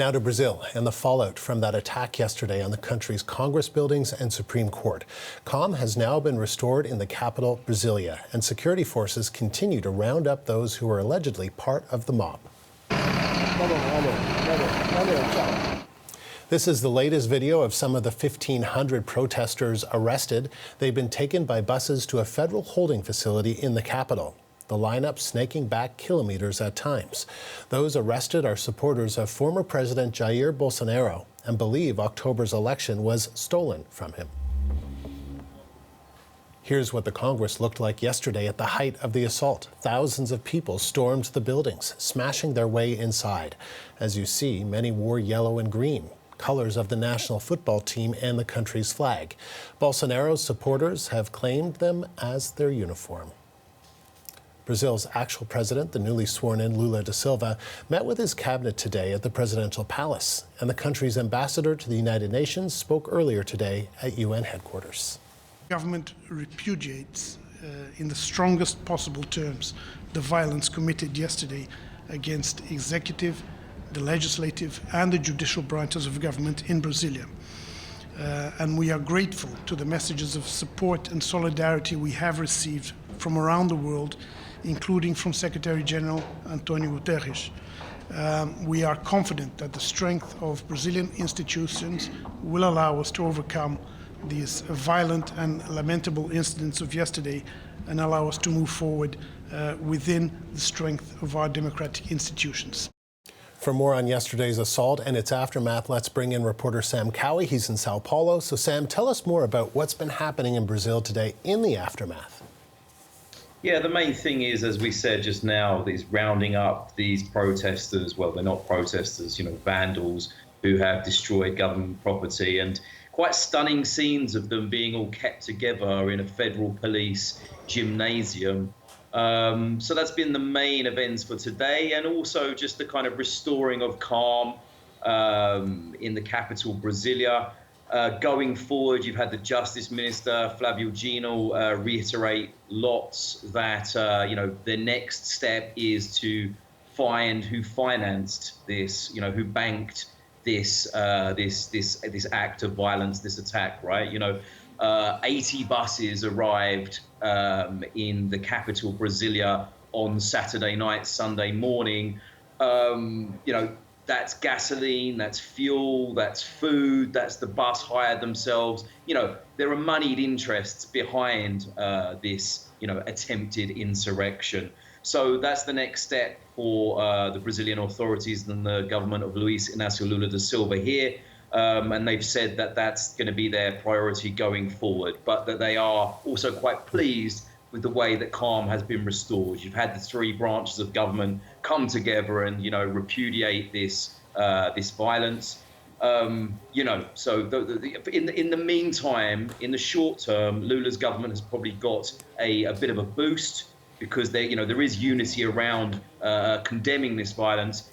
Now to Brazil and the fallout from that attack yesterday on the country's Congress buildings and Supreme Court. Calm has now been restored in the capital, Brasilia, and security forces continue to round up those who are allegedly part of the mob. This is the latest video of some of the 1,500 protesters arrested. They've been taken by buses to a federal holding facility in the capital. The lineup snaking back kilometers at times. Those arrested are supporters of former President Jair Bolsonaro and believe October's election was stolen from him. Here's what the Congress looked like yesterday at the height of the assault. Thousands of people stormed the buildings, smashing their way inside. As you see, many wore yellow and green, colors of the national football team and the country's flag. Bolsonaro's supporters have claimed them as their uniform. Brazil's actual president, the newly sworn-in Lula da Silva, met with his cabinet today at the presidential palace, and the country's ambassador to the United Nations spoke earlier today at UN headquarters. Government repudiates in the strongest possible terms the violence committed yesterday against executive, the legislative and the judicial branches of government in Brasilia. And we are grateful to the messages of support and solidarity we have received from around the world, including from Secretary General Antonio Guterres. We are confident that the strength of Brazilian institutions will allow us to overcome these violent and lamentable incidents of yesterday and allow us to move forward within the strength of our democratic institutions. For more on yesterday's assault and its aftermath, let's bring in reporter Sam Cowie. He's in Sao Paulo. So Sam, tell us more about what's been happening in Brazil today in the aftermath. Yeah, the main thing is, as we said just now, is rounding up these protesters. Well, they're not protesters, vandals who have destroyed government property, and quite stunning scenes of them being all kept together in a federal police gymnasium. So that's been the main events for today, and also just the kind of restoring of calm in the capital, Brasilia. Going forward, you've had the Justice Minister Flavio Dino reiterate lots that the next step is to find who financed this, who banked this this act of violence, this attack, right? 80 buses arrived in the capital, Brasilia, on Saturday night, Sunday morning. That's gasoline, that's fuel, that's food, that's the bus hired themselves. There are moneyed interests behind this, attempted insurrection. So that's the next step for the Brazilian authorities and the government of Luiz Inácio Lula da Silva here. And they've said that that's going to be their priority going forward, but that they are also quite pleased with the way that calm has been restored. You've had the three branches of government come together and, repudiate this this violence. So in the meantime, in the short term, Lula's government has probably got a bit of a boost because there is unity around condemning this violence.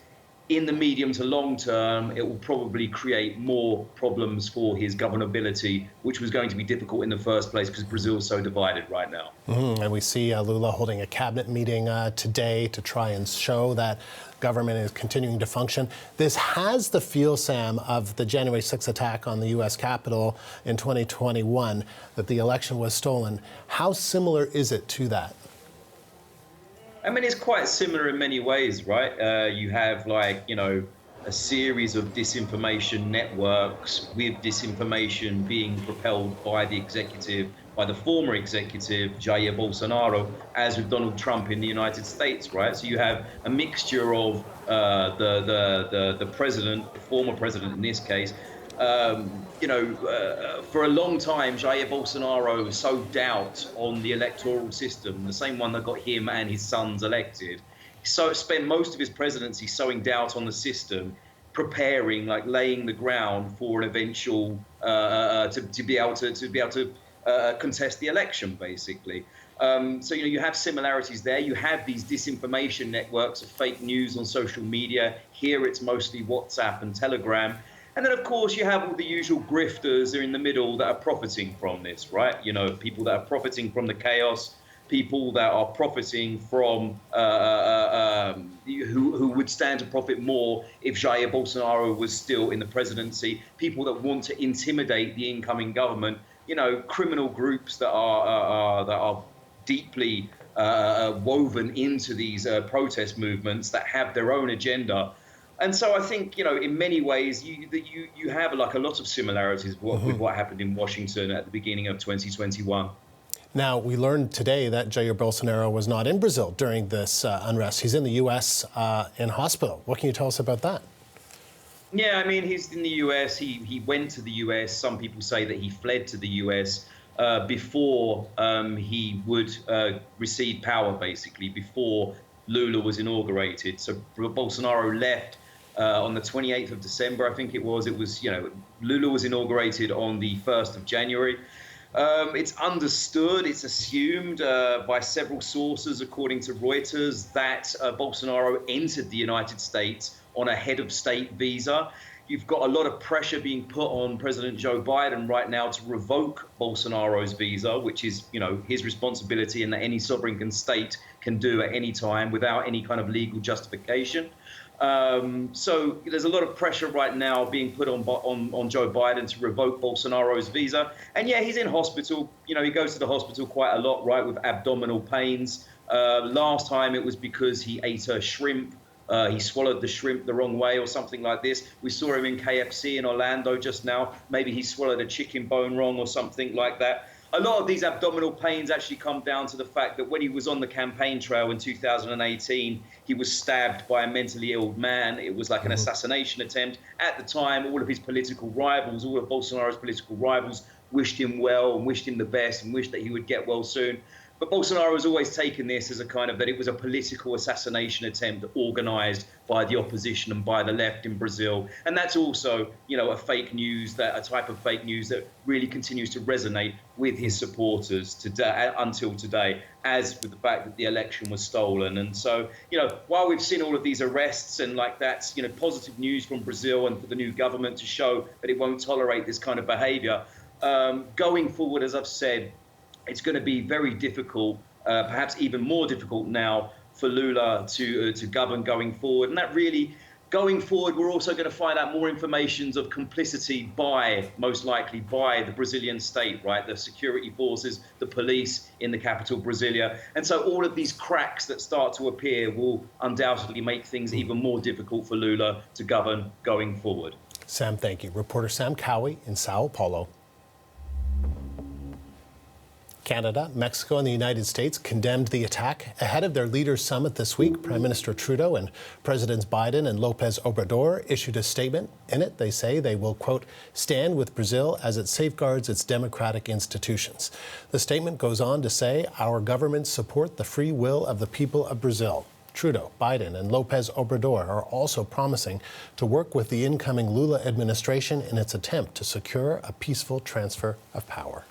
In the medium to long term, it will probably create more problems for his governability, which was going to be difficult in the first place because Brazil is so divided right now. And we see Lula holding a cabinet meeting today to try and show that government is continuing to function. This has the feel, Sam, of the January 6th attack on the U.S. Capitol in 2021, that the election was stolen. How similar is it to that? I mean, it's quite similar in many ways, right? You have a series of disinformation networks with disinformation being propelled by the executive, by the former executive, Jair Bolsonaro, as with Donald Trump in the United States, right? So you have a mixture of the president, the former president in this case. For a long time, Jair Bolsonaro sowed doubt on the electoral system, the same one that got him and his sons elected. So spent most of his presidency sowing doubt on the system, preparing, laying the ground for an eventual to be able to contest the election, basically. So you have similarities there. You have these disinformation networks of fake news on social media. Here it's mostly WhatsApp and Telegram. And then, of course, you have all the usual grifters are in the middle that are profiting from this, right? People that are profiting from the chaos, people that are profiting from, who would stand to profit more if Jair Bolsonaro was still in the presidency, people that want to intimidate the incoming government, criminal groups that are deeply woven into these protest movements that have their own agenda. And so I think, in many ways, you have like a lot of similarities with what happened in Washington at the beginning of 2021. Now, we learned today that Jair Bolsonaro was not in Brazil during this unrest. He's in the U.S. In hospital. What can you tell us about that? Yeah, I mean, he's in the U.S. He went to the U.S. Some people say that he fled to the U.S. Before he would recede power, basically, before Lula was inaugurated. So Bolsonaro left on the 28th of December, I think it was. Lula was inaugurated on the 1st of January. It's understood, it's assumed by several sources, according to Reuters, that Bolsonaro entered the United States on a head of state visa. You've got a lot of pressure being put on President Joe Biden right now to revoke Bolsonaro's visa, which is, his responsibility and that any sovereign state can do at any time without any kind of legal justification. So there's a lot of pressure right now being put on Joe Biden to revoke Bolsonaro's visa. And yeah, he's in hospital. He goes to the hospital quite a lot, right, with abdominal pains. Last time it was because he ate a shrimp. He swallowed the shrimp the wrong way or something like this. We saw him in KFC in Orlando just now. Maybe he swallowed a chicken bone wrong or something like that. A lot of these abdominal pains actually come down to the fact that when he was on the campaign trail in 2018, he was stabbed by a mentally ill man. It was like an assassination attempt. At the time, all of his political rivals, all of Bolsonaro's political rivals, wished him well and wished him the best and wished that he would get well soon. But Bolsonaro has always taken this as a kind of that it was a political assassination attempt organized by the opposition and by the left in Brazil. And that's also, a type of fake news that really continues to resonate with his supporters today, until today, as with the fact that the election was stolen. And so, while we've seen all of these arrests and that's, positive news from Brazil and for the new government to show that it won't tolerate this kind of behavior, going forward, as I've said, it's going to be very difficult, perhaps even more difficult now for Lula to govern going forward. And that really, going forward, we're also going to find out more information of complicity most likely by the Brazilian state, right? The security forces, the police in the capital, Brasilia. And so all of these cracks that start to appear will undoubtedly make things even more difficult for Lula to govern going forward. Sam, thank you. Reporter Sam Cowie in Sao Paulo. Canada, Mexico, and the United States condemned the attack ahead of their leaders' summit this week. Prime Minister Trudeau and Presidents Biden and Lopez Obrador issued a statement. In it, they say they will, quote, stand with Brazil as it safeguards its democratic institutions. The statement goes on to say our governments support the free will of the people of Brazil. Trudeau, Biden, and Lopez Obrador are also promising to work with the incoming Lula administration in its attempt to secure a peaceful transfer of power.